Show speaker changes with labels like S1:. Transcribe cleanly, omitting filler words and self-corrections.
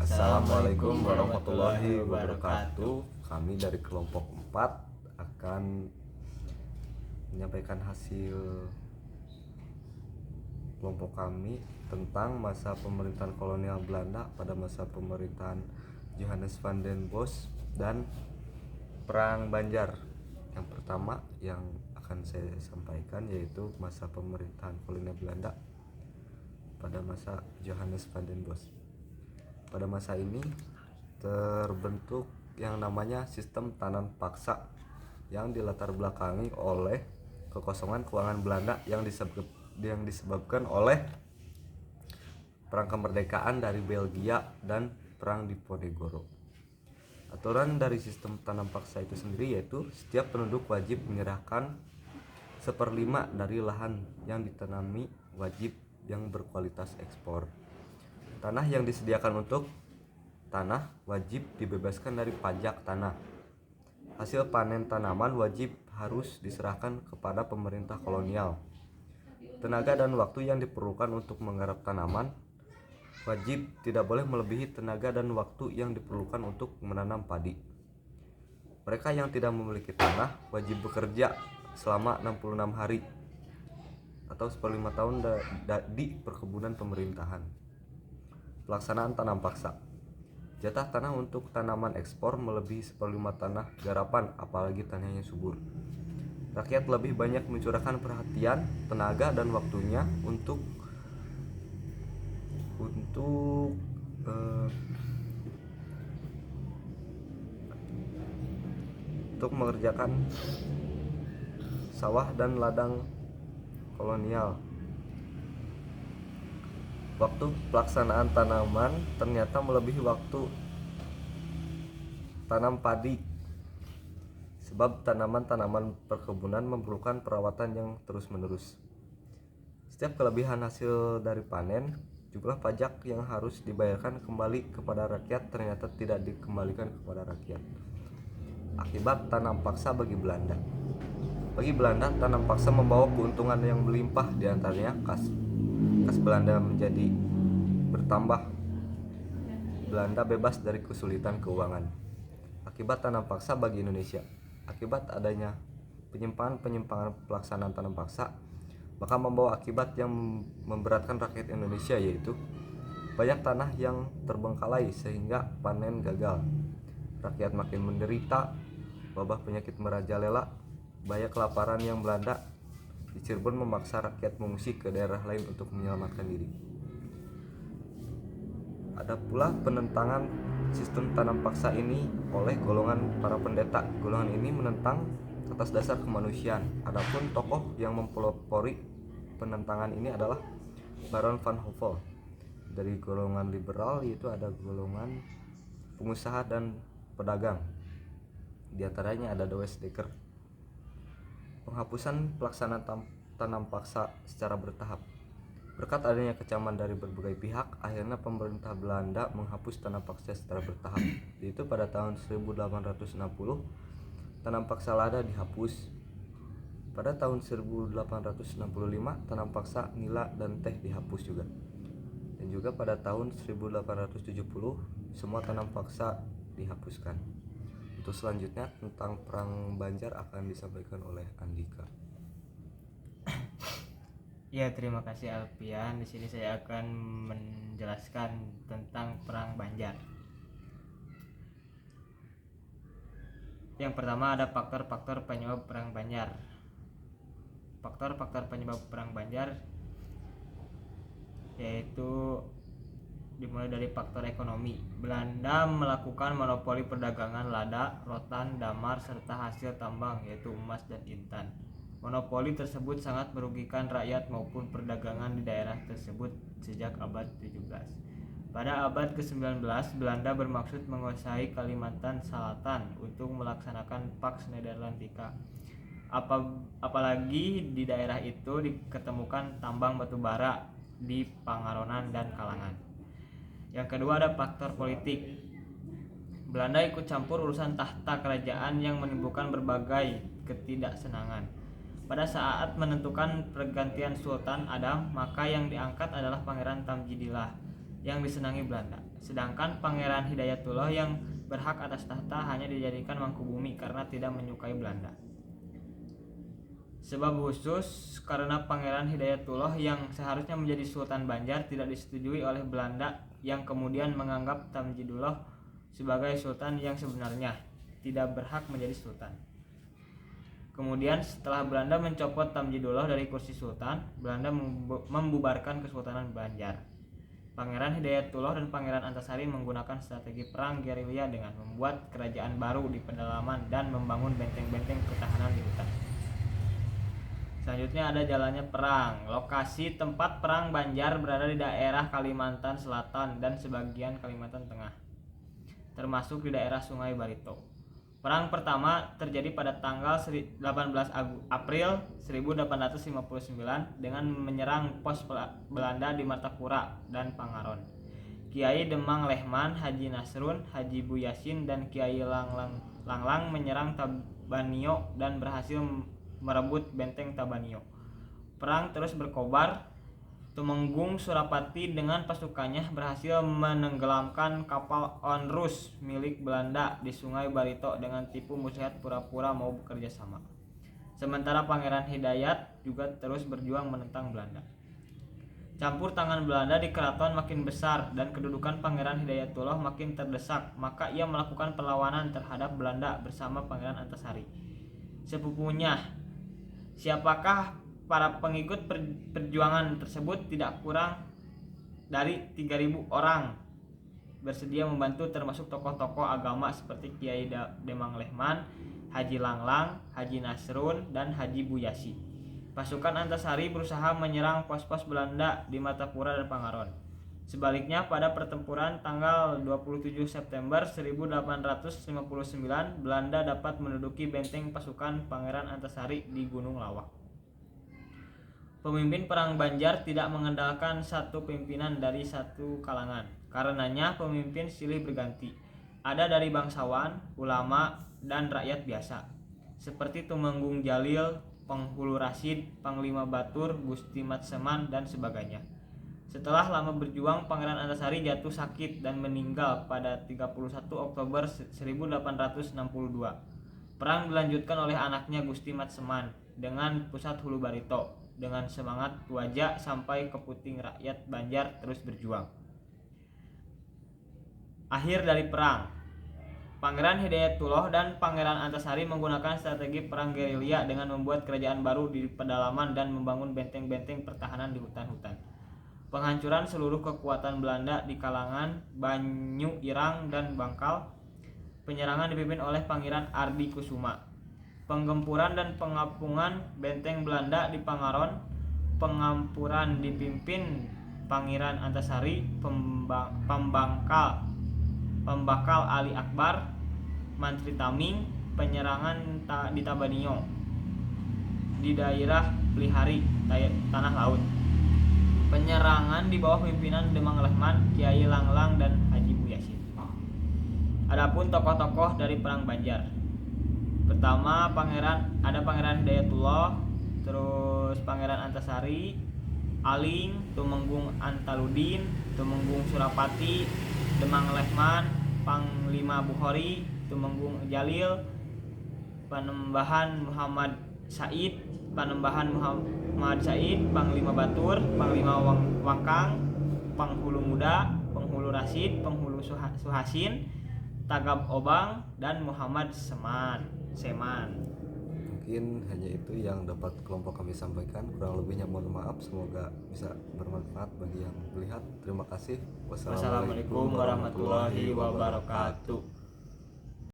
S1: Assalamualaikum warahmatullahi wabarakatuh. Kami dari kelompok 4 akan menyampaikan hasil kelompok kami tentang masa pemerintahan kolonial Belanda pada masa pemerintahan Johannes van den Bos dan Perang Banjar. Yang pertama yang akan saya sampaikan yaitu masa pemerintahan kolonial Belanda pada masa Johannes van den Bos. Pada masa ini terbentuk yang namanya sistem tanam paksa yang dilatar belakangi oleh kekosongan keuangan Belanda yang disebabkan oleh perang kemerdekaan dari Belgia dan perang Diponegoro. Aturan dari sistem tanam paksa itu sendiri yaitu setiap penduduk wajib menyerahkan 1/5 dari lahan yang ditanami wajib yang berkualitas ekspor. Tanah yang disediakan untuk tanah wajib dibebaskan dari pajak tanah. Hasil panen tanaman wajib harus diserahkan kepada pemerintah kolonial. Tenaga dan waktu yang diperlukan untuk menggarap tanaman wajib tidak boleh melebihi tenaga dan waktu yang diperlukan untuk menanam padi. Mereka yang tidak memiliki tanah wajib bekerja selama 66 hari atau 1/5 tahun di perkebunan pemerintahan. Pelaksanaan tanam paksa. Jatah tanah untuk tanaman ekspor melebihi 1/5 tanah garapan, apalagi tanahnya subur. Rakyat lebih banyak mencurahkan perhatian, tenaga, dan waktunya untuk mengerjakan sawah dan ladang kolonial. Waktu pelaksanaan tanaman ternyata melebihi waktu tanam padi, sebab tanaman-tanaman perkebunan memerlukan perawatan yang terus-menerus. Setiap kelebihan hasil dari panen, jumlah pajak yang harus dibayarkan kembali kepada rakyat ternyata tidak dikembalikan kepada rakyat. Akibat tanam paksa bagi Belanda. Bagi Belanda, tanam paksa membawa keuntungan yang melimpah, diantaranya kas Belanda menjadi bertambah. Belanda bebas dari kesulitan keuangan. Akibat tanam paksa bagi Indonesia. Akibat adanya penyimpangan pelaksanaan tanam paksa, maka membawa akibat yang memberatkan rakyat Indonesia, yaitu banyak tanah yang terbengkalai sehingga panen gagal. Rakyat makin menderita, wabah penyakit merajalela, bahaya kelaparan yang melanda. Di Cirebon memaksa rakyat mengungsi ke daerah lain untuk menyelamatkan diri. Ada pula penentangan sistem tanam paksa ini oleh golongan para pendeta. Golongan ini menentang atas dasar kemanusiaan. Adapun tokoh yang mempelopori penentangan ini adalah Baron van Hove. Dari golongan liberal yaitu ada golongan pengusaha dan pedagang. Di antaranya ada Douwe Dekker. Penghapusan pelaksanaan tanam paksa secara bertahap. Berkat adanya kecaman dari berbagai pihak, akhirnya pemerintah Belanda menghapus tanam paksa secara bertahap. Yaitu pada tahun 1860, tanam paksa lada dihapus. Pada tahun 1865, tanam paksa nila dan teh dihapus juga. Dan juga pada tahun 1870, semua tanam paksa dihapuskan. Untuk selanjutnya tentang Perang Banjar akan disampaikan oleh Andika.
S2: Ya, terima kasih Alfian. Di sini saya akan menjelaskan tentang Perang Banjar. Yang pertama ada faktor-faktor penyebab Perang Banjar. Faktor-faktor penyebab Perang Banjar yaitu dimulai dari faktor ekonomi. Belanda melakukan monopoli perdagangan lada, rotan, damar, serta hasil tambang yaitu emas dan intan. Monopoli tersebut sangat merugikan rakyat maupun perdagangan di daerah tersebut sejak abad 17. Pada abad ke-19, Belanda bermaksud menguasai Kalimantan Selatan untuk melaksanakan Pax Nederlandika. Apalagi di daerah itu diketemukan tambang batu bara di Pangaronan dan Kalangan. Yang kedua ada faktor politik. Belanda ikut campur urusan tahta kerajaan yang menimbulkan berbagai ketidaksenangan. Pada saat menentukan pergantian Sultan Adam, maka yang diangkat adalah Pangeran Tamjidillah yang disenangi Belanda. Sedangkan Pangeran Hidayatullah yang berhak atas tahta hanya dijadikan Mangkubumi karena tidak menyukai Belanda. Sebab khusus karena Pangeran Hidayatullah yang seharusnya menjadi Sultan Banjar tidak disetujui oleh Belanda yang kemudian menganggap Tamjidullah sebagai sultan yang sebenarnya tidak berhak menjadi sultan. Kemudian setelah Belanda mencopot Tamjidullah dari kursi sultan, Belanda membubarkan Kesultanan Banjar. Pangeran Hidayatullah dan Pangeran Antasari menggunakan strategi perang gerilya dengan membuat kerajaan baru di pedalaman dan membangun benteng-benteng pertahanan di hutan. Selanjutnya ada jalannya perang. Lokasi tempat perang Banjar berada di daerah Kalimantan Selatan dan sebagian Kalimantan Tengah, termasuk di daerah Sungai Barito. Perang pertama terjadi pada tanggal 18 April 1859 dengan menyerang pos Belanda di Martapura dan Pangaron. Kiai Demang Lehman, Haji Nasrun, Haji Bu Yasin, dan Kiai Langlang menyerang Tabanio dan berhasil merebut benteng Tabanio. Perang terus berkobar. Tumenggung Surapati dengan pasukannya berhasil menenggelamkan kapal Onrus milik Belanda di Sungai Barito dengan tipu muslihat pura-pura mau bekerja sama. Sementara Pangeran Hidayat juga terus berjuang menentang Belanda. Campur tangan Belanda di keraton makin besar dan kedudukan Pangeran Hidayatullah makin terdesak, maka ia melakukan perlawanan terhadap Belanda bersama Pangeran Antasari, sepupunya. Siapakah para pengikut perjuangan tersebut? Tidak kurang dari 3.000 orang bersedia membantu, termasuk tokoh-tokoh agama seperti Kiai Demang Lehman, Haji Langlang, Haji Nasrun, dan Haji Bu Yasi. Pasukan Antasari berusaha menyerang pos-pos Belanda di Martapura dan Pangaron. Sebaliknya, pada pertempuran tanggal 27 September 1859, Belanda dapat menduduki benteng pasukan Pangeran Antasari di Gunung Lawak. Pemimpin Perang Banjar tidak mengandalkan satu pimpinan dari satu kalangan. Karenanya pemimpin silih berganti. Ada dari bangsawan, ulama, dan rakyat biasa, seperti Tumenggung Jalil, Penghulu Rasid, Panglima Batur, Gusti Mat Seman, dan sebagainya. Setelah lama berjuang, Pangeran Antasari jatuh sakit dan meninggal pada 31 Oktober 1862. Perang dilanjutkan oleh anaknya Gusti Mat Seman dengan pusat Hulu Barito. Dengan semangat tuaja sampai ke puting rakyat Banjar terus berjuang. Akhir dari perang. Pangeran Hidayatullah dan Pangeran Antasari menggunakan strategi perang gerilya dengan membuat kerajaan baru di pedalaman dan membangun benteng-benteng pertahanan di hutan-hutan. Penghancuran seluruh kekuatan Belanda di kalangan Banyu Irang dan Bangkal. Penyerangan dipimpin oleh Pangeran Ardi Kusuma. Penggempuran dan pengapungan benteng Belanda di Pangaron. Pengampuran dipimpin Pangeran Antasari. Pembakal Ali Akbar, Mantri Taming. Penyerangan di Tabanio di daerah Pelihari, Tanah Laut. Penyerangan di bawah pimpinan Demang Lehman, Kiai Langlang, dan Haji Bu Yasin. Adapun tokoh-tokoh dari Perang Banjar. Pertama, Pangeran Hidayatullah, terus Pangeran Antasari, Aling, Tumenggung Antaludin, Tumenggung Surapati, Demang Lehman, Panglima Bukhari, Tumenggung Jalil, Panembahan Muhammad Said, Panglima Batur, Panglima Wangkang, Penghulu Muda, Penghulu Rasid, Penghulu Suhasin, Tagab Obang, dan Muhammad Seman.
S1: Mungkin hanya itu yang dapat kelompok kami sampaikan. Kurang lebihnya mohon maaf. Semoga bisa bermanfaat bagi yang melihat. Terima kasih.
S2: Wassalamualaikum warahmatullahi wabarakatuh.